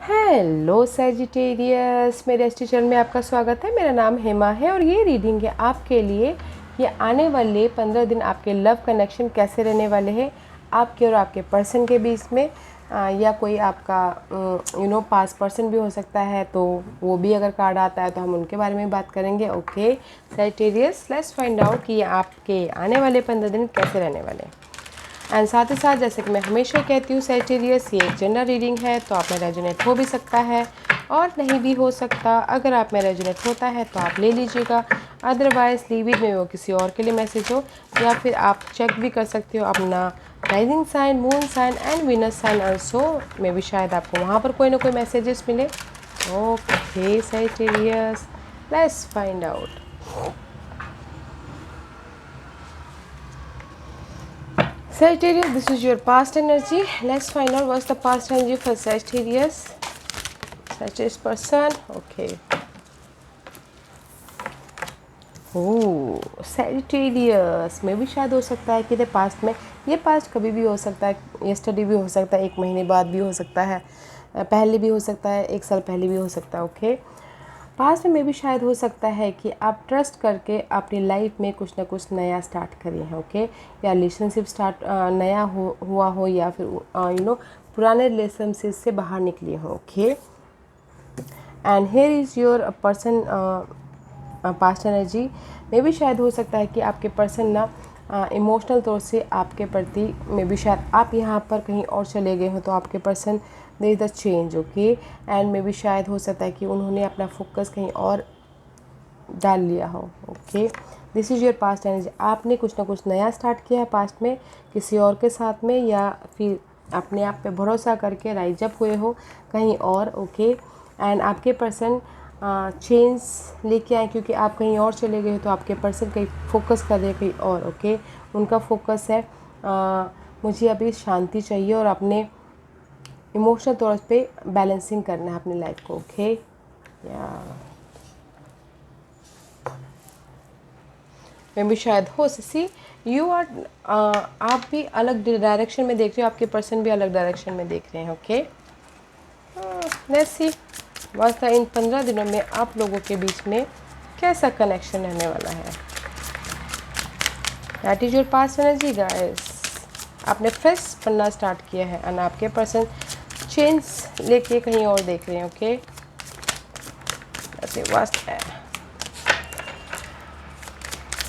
Hello Sagittarius, मेरे Estee channel में आपका स्वागत है। मेरा नाम हेमा है और ये रीडिंग है आपके लिए। ये आने वाले 15 दिन आपके लव कनेक्शन कैसे रहने वाले हैं आपके और आपके पर्सन के बीच में, या कोई आपका पास पर्सन भी हो सकता है, तो वो भी अगर कार्ड आता है तो हम उनके बारे में बात करेंगे। Okay Sagittarius, let's find out कि ये आपके आने वाले 15 दिन कैसे रहने वाले हैं। एंड साथ ही साथ जैसे कि मैं हमेशा कहती हूँ सैजिटेरियस, ये एक जनरल रीडिंग है, तो आप में रेजोनेट हो भी सकता है और नहीं भी हो सकता। अगर आप में रेजोनेट होता है तो आप ले लीजिएगा, अदरवाइज लीव इट में वो किसी और के लिए मैसेज हो, या फिर आप चेक भी कर सकते हो अपना rising sign, moon sign and Venus sign also, में भी शायद आपको वहाँ पर कोई ना कोई मैसेजेस मिले। Okay Sagittarius, let's find out. Sagittarius, this is your past energy. Let's find out what's the past energy for Sagittarius. Sagittarius person. Okay. Sagittarius में भी शायद हो सकता है कि ये पास्ट में, ये पास्ट कभी भी हो सकता है, yesterday भी हो सकता है, 1 महीने बाद भी हो सकता है, पहले भी हो सकता है, 1 साल पहले भी हो सकता है। ओके, पास्ट में भी शायद हो सकता है कि आप ट्रस्ट करके अपनी लाइफ में कुछ ना कुछ नया स्टार्ट करिए हैं। ओके, या रिलेशनशिप स्टार्ट नया हुआ हो, या फिर पुराने रिलेशनशिप से बाहर निकली हो। Okay, and here is your person past energy में भी शायद हो सकता है कि आपके पर्सन ना इमोशनल तौर से आपके प्रति में भी शायद आप यहाँ पर कहीं और चले गए हो, तो आपके person there is the change. Okay, and में भी शायद हो सकता है कि उन्होंने अपना फोकस कहीं और डाल लिया हो। Okay, this is your past energy. आपने कुछ ना कुछ नया स्टार्ट किया है पास्ट में किसी और के साथ में, या फिर अपने आप पे भरोसा करके राइज अप हुए हो कहीं और। ओके, एंड आपके पर्सन चेंज लेके आए क्योंकि आप कहीं और चले गए हो, तो आपके पर्सन कहीं फोकस कर रहे हैं कहीं और। ओके, उनका फोकस है मुझे अभी शांति चाहिए और अपने इमोशनल तौर पे बैलेंसिंग करना है अपनी लाइफ को। ओके, या में भी शायद हो सी यू आर आप भी अलग डायरेक्शन में देख रहे हो, आपके पर्सन भी अलग डायरेक्शन में देख रहे हैं। ओके, लेट्स सी वास्ता इन 15 दिनों में आप लोगों के बीच में कैसा कनेक्शन रहने वाला है। That is your past energy guys. आपने फ्रेश पन्ना स्टार्ट किया है और आपके पर्सन चेंज लेके कहीं और देख रहे हैं। ओके, ऐसे वास्ता है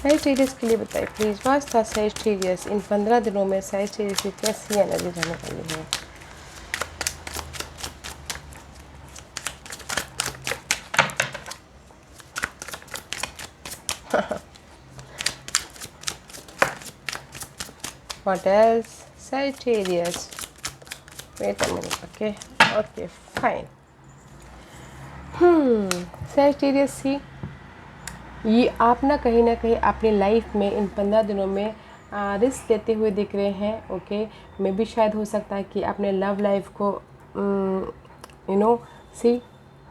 सैजिटेरियस के लिए बताइए प्लीज़, वास्ता सैजिटेरियस इन 15 दिनों में सैजिटेरियस की कैसी एनर्जी रहने वाली है। What else? Sagittarius. Wait a minute. Okay, fine. Sagittarius सी, ये आप ना कहीं अपनी लाइफ में इन 15 दिनों में रिस्क लेते हुए दिख रहे हैं। ओके, में भी शायद हो सकता है कि अपने लव लाइफ को सी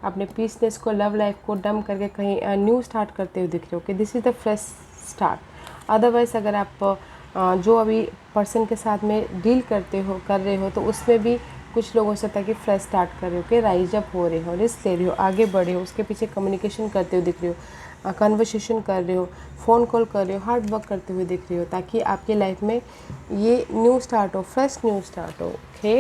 अपने पीसनेस को, लव लाइफ को डम करके कहीं न्यू स्टार्ट करते हुए दिख रहे हो। Okay, this is the fresh start. Otherwise अगर आप जो अभी पर्सन के साथ में डील कर रहे हो, तो उसमें भी कुछ लोग हो सकता है कि फ्रेश स्टार्ट कर रहे हो, कि राइज अप हो रहे हो, रिस्क ले रहे हो, आगे बढ़े हो, उसके पीछे कम्युनिकेशन करते हुए दिख रहे हो, कन्वर्सेशन कर रहे हो, फ़ोन कॉल कर रहे हो, हार्ड वर्क करते हुए दिख रहे हो, ताकि आपकी लाइफ में ये न्यू स्टार्ट हो, फ्रेश न्यू स्टार्ट हो। ओके,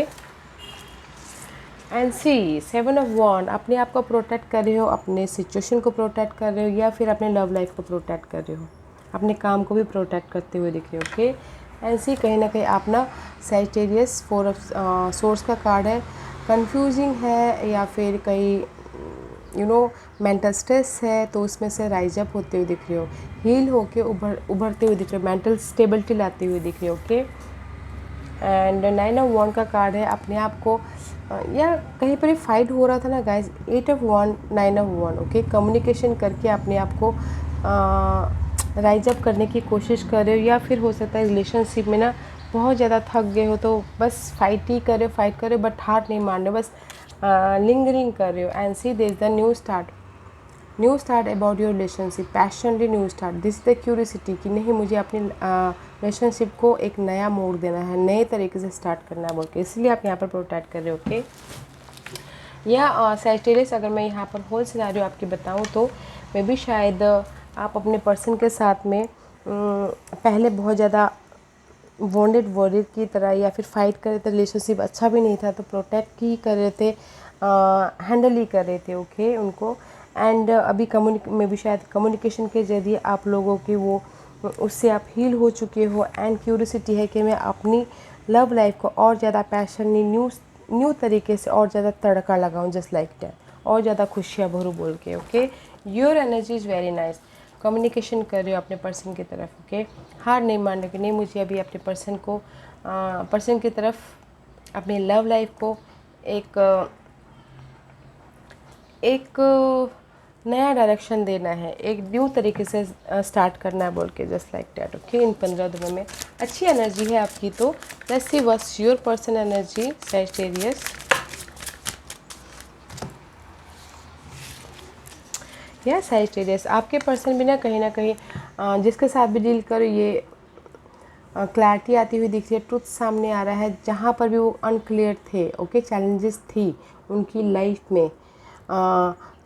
एंड सी 7 ऑफ वॉन्ड, अपने आप को प्रोटेक्ट कर रहे हो, अपने सिचुएशन को प्रोटेक्ट कर रहे हो, या फिर अपने लव लाइफ को प्रोटेक्ट कर रहे हो, अपने काम को भी प्रोटेक्ट करते हुए दिख रहे हो। ओके, एंड सी कहीं ना कहीं आप ना सैजिटेरियस 4 ऑफ सोर्स का कार्ड है, कंफ्यूजिंग है, या फिर कहीं मेंटल स्ट्रेस है, तो उसमें से राइज अप होते हुए दिख रहे हो, हील होके उभरते हुए दिख रहे हो, मेंटल स्टेबिलिटी लाते हुए दिख रहे हो। ओके, एंड 9 ऑफ वॉन्ड का कार्ड है, अपने आप को या कहीं पर ही फाइट हो रहा था ना guys, 8 of wand 9 of wand. Okay, communication करके अपने आप को राइज अप करने की कोशिश कर रहे हो, या फिर हो सकता है रिलेशनशिप में ना बहुत ज़्यादा थक गए हो, तो बस फाइट कर रहे हो, बट हार नहीं मान रहे हो, बस लिंगरिंग कर रहे हो। And see there is the new start about your relationship, passionately new start. This the curiosity कि नहीं, मुझे अपनी रिलेशनशिप को एक नया मोड़ देना है, नए तरीके से स्टार्ट करना है बोल के, इसलिए आप यहाँ पर प्रोटेक्ट कर रहे हो। ओके, या सैजिटेरियस, अगर मैं यहाँ पर होल सिनेरियो आपकी बताऊँ तो मे भी शायद आप अपने पर्सन के साथ में पहले बहुत ज़्यादा वॉन्डेड वॉरियर की तरह या फिर फाइट कर रहे थे, रिलेशनशिप अच्छा भी नहीं था तो प्रोटेक्ट ही कर रहे थे, हैंडल ही कर रहे थे ओके उनको। एंड अभी में भी शायद कम्युनिकेशन के ज़रिए आप लोगों की वो उससे आप हील हो चुके हो। एंड क्यूरियोसिटी है कि मैं अपनी लव लाइफ को और ज़्यादा पैशनली न्यू तरीके से और ज़्यादा तड़का लगाऊं, जस्ट लाइक दैट, और ज़्यादा खुशियाँ भरूँ बोल के okay. Your energy is very nice. Communication कर रहे हो अपने पर्सन की तरफ ओके। हार नहीं मान रहे कि नहीं मुझे अभी अपने पर्सन की तरफ अपनी लव लाइफ को एक नया डायरेक्शन देना है, एक न्यू तरीके से स्टार्ट करना है बोल के, जस्ट लाइक डैट ओके। इन 15 दिनों में अच्छी एनर्जी है आपकी। तो let's see what's your person energy Sagittarius. या सैजिटेरियस, आपके पर्सन भी ना कहीं जिसके साथ भी डील करो ये क्लैरिटी आती हुई दिख रही है, ट्रुथ सामने आ रहा है। जहाँ पर भी वो अनक्लियर थे ओके, चैलेंजेस थी उनकी लाइफ में,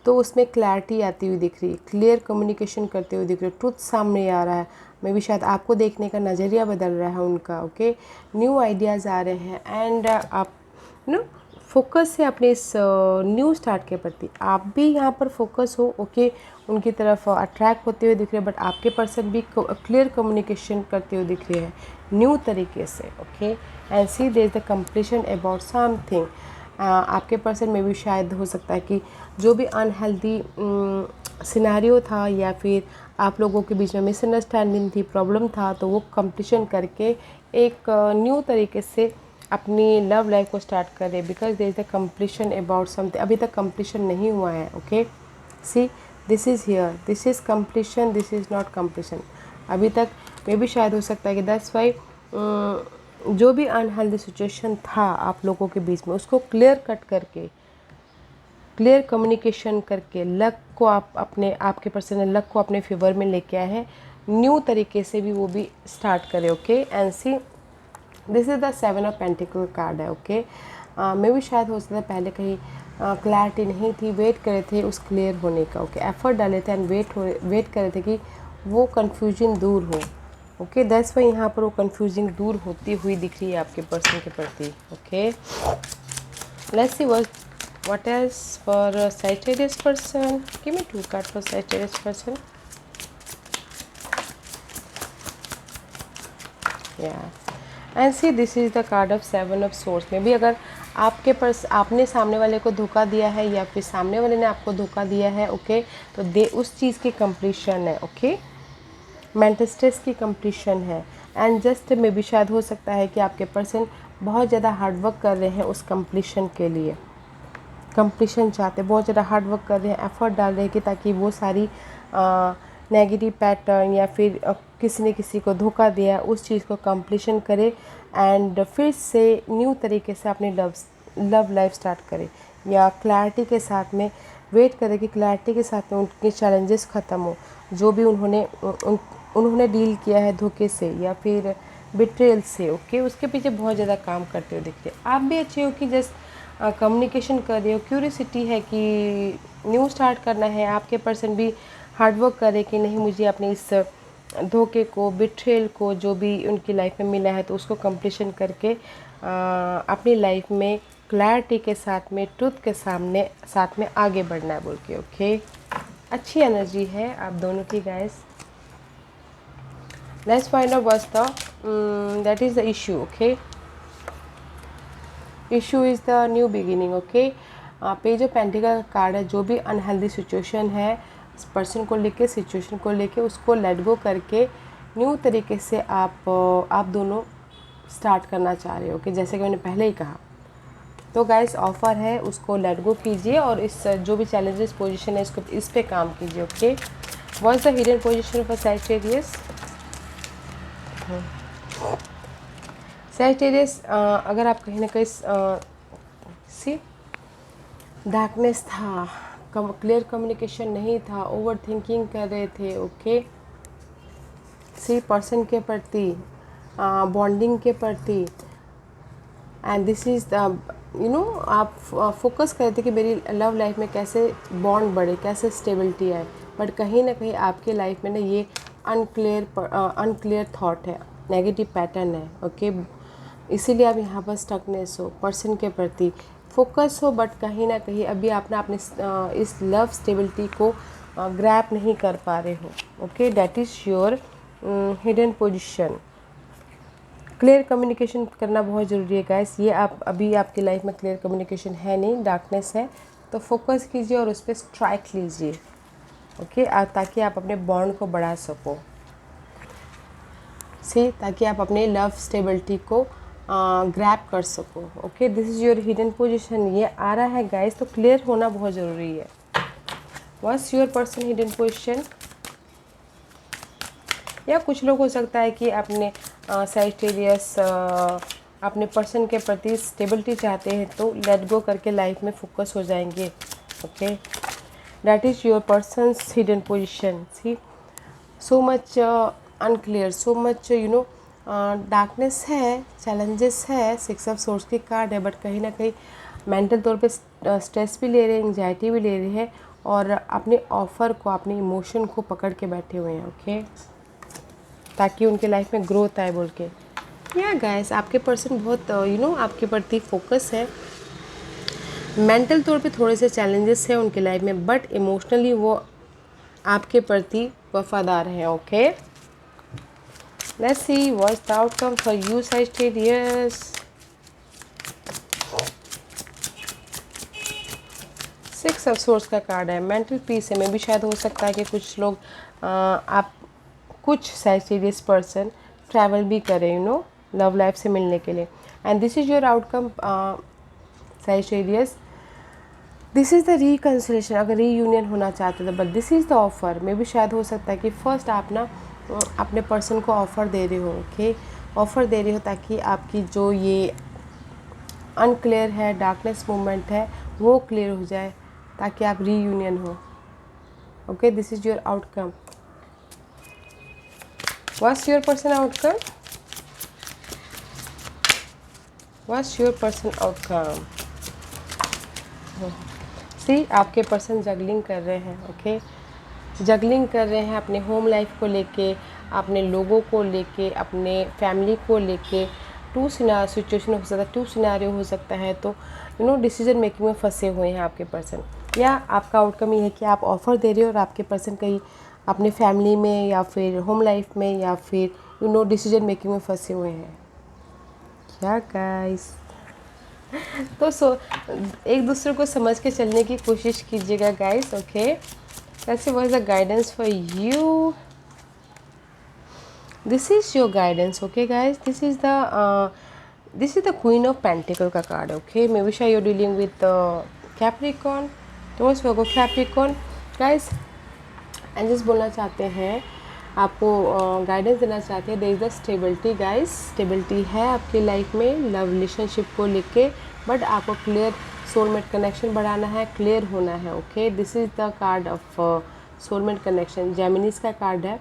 तो उसमें क्लैरिटी आती हुई दिख रही है, क्लियर कम्युनिकेशन करते हुए दिख रही है, ट्रुथ सामने आ रहा है। मे भी शायद आपको देखने का नज़रिया बदल रहा है उनका ओके। न्यू आइडियाज़ आ रहे हैं एंड आप नो फोकस है अपने इस न्यू स्टार्ट के प्रति। आप भी यहाँ पर फोकस हो ओके, उनकी तरफ अट्रैक्ट होते हुए दिख रहे हैं, बट आपके पर्सन भी क्लियर कम्युनिकेशन करते हुए दिख रहे हैं न्यू तरीके से okay. And see there is the completion about something. आपके पर्सन में भी शायद हो सकता है कि जो भी अनहेल्दी सिनेरियो था या फिर आप लोगों के बीच में मिसअंडरस्टैंडिंग थी, प्रॉब्लम था, तो वो कंप्लीशन करके एक न्यू तरीके से अपनी लव लाइफ को स्टार्ट करें, because there is the completion about something. अभी तक कंप्लीशन नहीं हुआ है okay. See this is here, this is completion, this is not completion. अभी तक मे भी शायद हो सकता है कि दैट्स वाई जो भी अनहेल्दी सिचुएशन था आप लोगों के बीच में, उसको क्लियर कट करके, क्लियर कम्युनिकेशन करके लक को आपके पर्सन ने लक को अपने फेवर में लेके आए हैं, न्यू तरीके से भी वो भी स्टार्ट करें okay. And C this is the 7 of pentacle card है ओके। मैं भी शायद हो सकता है पहले कहीं क्लैरिटी नहीं थी, वेट करे थे उस क्लियर होने का ओके, एफर्ट डाले थे एंड वेट करे थे कि वो कन्फ्यूजन दूर हो ओके। दैट्स वाई यहाँ पर वो कन्फ्यूजिंग दूर होती हुई दिख रही है आपके पर्सन के प्रति okay. Let's see what else for Sagittarius person. Give me 2 cards for Sagittarius person. Yeah, and see this is the card of 7 of swords. में भी अगर आपने सामने वाले को धोखा दिया है या फिर सामने वाले ने आपको धोखा दिया है ओके, तो उस चीज़ की कंप्लीशन है ओके। मेंटल स्ट्रेस की कंप्लीशन है। एंड जस्ट में भी शायद हो सकता है कि आपके पर्सन बहुत ज़्यादा हार्डवर्क कर रहे हैं उस कंप्लीशन के लिए, कंप्लीशन चाहते, बहुत ज़्यादा हार्ड वर्क कर रहे हैं, एफर्ट डाल रहे हैं कि ताकि वो सारी नेगेटिव पैटर्न या फिर किसी ने किसी को धोखा दिया उस चीज़ को कंप्लीशन करे एंड फिर से न्यू तरीके से अपनी लव लाइफ स्टार्ट करे, या क्लैरिटी के साथ में वेट करे कि क्लैरिटी के साथ में उनके चैलेंजेस ख़त्म हो, जो भी उन्होंने डील किया है धोखे से या फिर बिट्रेल से ओके। उसके पीछे बहुत ज़्यादा काम करते हुए दिखते हैं। आप भी अच्छे हो कि जस्ट कम्युनिकेशन कर रहे हो, क्यूरियोसिटी है कि न्यू स्टार्ट करना है। आपके पर्सन भी हार्डवर्क करे कि नहीं मुझे अपने इस धोखे को, बिट्रेल को, जो भी उनकी लाइफ में मिला है तो उसको कंप्लीशन करके अपनी लाइफ में क्लैरिटी के साथ में, ट्रुथ के साथ में आगे बढ़ना है बोल के ओके। अच्छी एनर्जी है आप दोनों की guys. Let's find out what's the that is the issue okay. Issue is the new beginning okay. Page of pentacle card है, जो भी अनहेल्दी सिचुएशन है पर्सन को लेके, सिचुएशन को लेके, उसको लेट गो करके न्यू तरीके से आप दोनों स्टार्ट करना चाह रहे हो कि जैसे कि मैंने पहले ही कहा। तो गाइस ऑफर है, उसको लेट गो कीजिए और इस जो भी चैलेंजेस पोजीशन है इसको इस पे काम कीजिए okay. What's the hidden position for Sagittarius? Sagittarius अगर आप कहीं ना कहीं सी डार्कनेस था, क्लियर कम्युनिकेशन नहीं था, ओवर थिंकिंग कर रहे थे ओके। सी पर्सन के प्रति, बॉन्डिंग के प्रति, एंड दिस इज़ द आप फोकस करते थे कि मेरी लव लाइफ में कैसे बॉन्ड बढ़े, कैसे स्टेबिलिटी आए, बट कहीं ना कहीं आपके लाइफ में ना ये अनक्लियर थॉट है, नेगेटिव पैटर्न है। ओके, इसीलिए आप यहाँ पर स्टकनेस हो, पर्सन के प्रति फोकस हो, बट कहीं ना कहीं अभी आप ना अपने इस लव स्टेबिलिटी को ग्रैप नहीं कर पा रहे हो। Okay, that is your hidden position. Clear communication करना बहुत ज़रूरी है गाइस। ये आप अभी आपकी लाइफ में क्लियर कम्युनिकेशन है नहीं, डार्कनेस है, तो फोकस कीजिए और उस पर स्ट्राइक लीजिए। ओके, ताकि आप अपने बॉन्ड को बढ़ा सको, ताकि आप अपने लव स्टेबिलिटी को ग्रैब कर सको। Okay, this is your hidden position, ये आ रहा है गाइस, तो क्लियर होना बहुत ज़रूरी है। What's your person hidden position? या कुछ लोग हो सकता है कि अपने सैजिटेरियस अपने पर्सन के प्रति स्टेबिलिटी चाहते हैं, तो लेट गो करके लाइफ में फोकस हो जाएंगे। Okay, that is your persons hidden position. See, so much unclear, so much darkness है, चैलेंजेस है, 6 ऑफ सोर्स की कार्ड है, बट कहीं ना कहीं मेंटल तौर पे स्ट्रेस भी ले रहे हैं, एंजाइटी भी ले रहे हैं, और अपने ऑफ़र को, अपने इमोशन को पकड़ के बैठे हुए हैं। ओके, ताकि उनके लाइफ में ग्रोथ आए बोल के। या गाइस, आपके पर्सन बहुत आपके प्रति फोकस है। मेंटल तौर पे थोड़े से चैलेंजेस हैं उनके लाइफ में, बट इमोशनली वो आपके प्रति वफादार हैं। Okay, let's see what's the outcome for you Sagittarius. 6 of source का कार्ड है, मेंटल पीस है। में भी शायद हो सकता है कि कुछ लोग आप कुछ सैजिटेरियस पर्सन ट्रैवल भी करें लव लाइफ से मिलने के लिए। And this is your outcome Sagittarius. This is the reconciliation, अगर रीयूनियन होना चाहते थे, but this is the offer. में भी शायद हो सकता है कि फर्स्ट आप ना अपने पर्सन को ऑफ़र दे रहे हो। ओके, ऑफ़र दे रहे हो ताकि आपकी जो ये अनक्लियर है, डार्कनेस मोमेंट है, वो क्लियर हो जाए, ताकि आप रीयूनियन हो। Okay, this is your outcome. What's your person outcome? What's your person outcome? See, आपके पर्सन जगलिंग कर रहे हैं। ओके, जगलिंग कर रहे हैं अपने होम लाइफ को लेके, अपने लोगों को लेके, अपने फैमिली को लेके। सिचुएशन हो सकता है, 2 सिनेरियो हो सकता है, तो डिसीजन मेकिंग में फंसे हुए हैं आपके पर्सन। या आपका आउटकम ये है कि आप ऑफ़र दे रहे हो और आपके पर्सन कहीं अपने फैमिली में या फिर होम लाइफ में या फिर डिसीजन मेकिंग में फंसे हुए हैं। क्या गाइस, तो एक दूसरे को समझ के चलने की कोशिश कीजिएगा guys. Okay, let's see what is the guidance for you. This is your guidance. Okay guys, this is the Queen of Pentacle का कार्ड। ओके, मे बी शायद you're dealing with Capricorn, Taurus, Virgo, Capricorn guys। And just बोलना चाहते हैं, आपको guidance देना चाहते हैं, there is the stability guys. Stability है आपकी लाइफ में लव रिलेशनशिप को लेके, बट आपको क्लियर सोलमेट कनेक्शन बढ़ाना है, क्लियर होना है। Okay, this is the card of soulmate connection. Geminis का कार्ड है,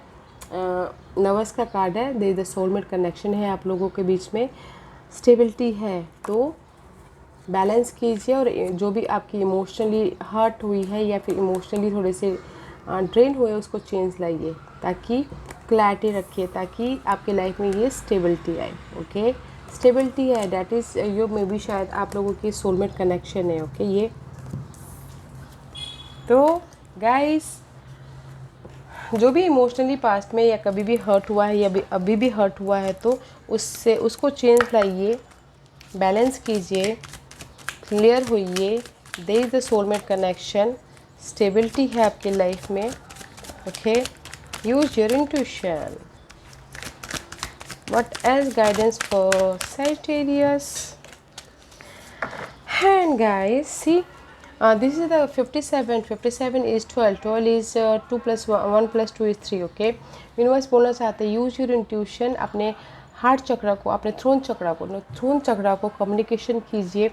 नर्वस का कार्ड है। There is the soulmate connection है आप लोगों के बीच में, स्टेबिलिटी है, तो बैलेंस कीजिए। और जो भी आपकी इमोशनली हर्ट हुई है या फिर इमोशनली थोड़े से ड्रेन हुए, उसको चेंज लाइए, ताकि क्लैरिटी रखिए, ताकि आपके लाइफ में ये स्टेबिलिटी आए। ओके, स्टेबिलिटी है, that is yo may be शायद आप लोगों की सोलमेट कनेक्शन है। ओके, ये तो गाइस, जो भी इमोशनली पास्ट में या कभी भी हर्ट हुआ है या अभी भी हर्ट हुआ है, तो उसको चेंज लाइए, बैलेंस कीजिए, क्लियर होइए। There is the soulmate connection, stability है आपकी लाइफ में। Okay, use your intuition. What else guidance for Sagittarius? And guys, see, this is the 57 is 12 is 2 plus 1 plus 2 is 3। Okay, universe बोलना चाहते हैं, use your intuition. अपने heart चक्रा को, अपने throne चक्रा को कम्युनिकेशन कीजिए।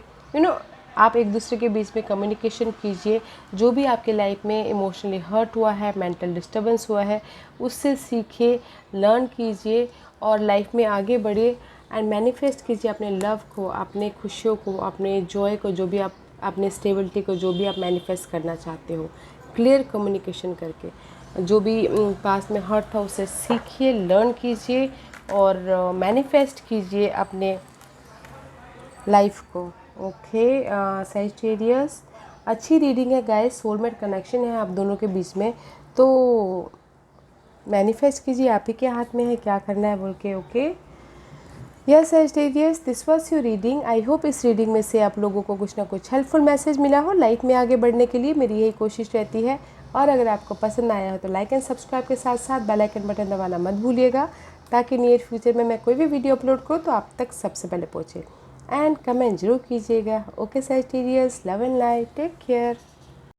आप एक दूसरे के बीच में कम्युनिकेशन कीजिए। जो भी आपके लाइफ में इमोशनली हर्ट हुआ है, मेंटल डिस्टर्बेंस हुआ है, उससे सीखिए, लर्न कीजिए और लाइफ में आगे बढ़िए। एंड मैनिफेस्ट कीजिए अपने लव को, अपने खुशियों को, अपने जॉय को, जो भी आप अपने स्टेबिलिटी को, जो भी आप मैनिफेस्ट करना चाहते हो, क्लियर कम्युनिकेशन करके। जो भी पास में हर्ट था उसे सीखिए, लर्न कीजिए और मैनिफेस्ट कीजिए अपने लाइफ को। ओके सैजिटेरियस, अच्छी रीडिंग है गाइस, सोलमेट कनेक्शन है आप दोनों के बीच में, तो मैनिफेस्ट कीजिए, आप ही के हाथ में है क्या करना है बोल के। Okay yes Sagittarius, this was your reading. I hope इस रीडिंग में से आप लोगों को कुछ ना कुछ हेल्पफुल मैसेज मिला हो। लाइफ में आगे बढ़ने के लिए मेरी यही कोशिश रहती है, और अगर आपको पसंद आया हो तो लाइक एंड सब्सक्राइब के साथ साथ बेल आइकन बटन दबाना मत भूलिएगा, ताकि नियर फ्यूचर में मैं कोई भी वीडियो अपलोड करूँ तो आप तक सबसे पहले पहुँचे। एंड कमेंट जरूर कीजिएगा। Okay Sagittarius, love and light, take care.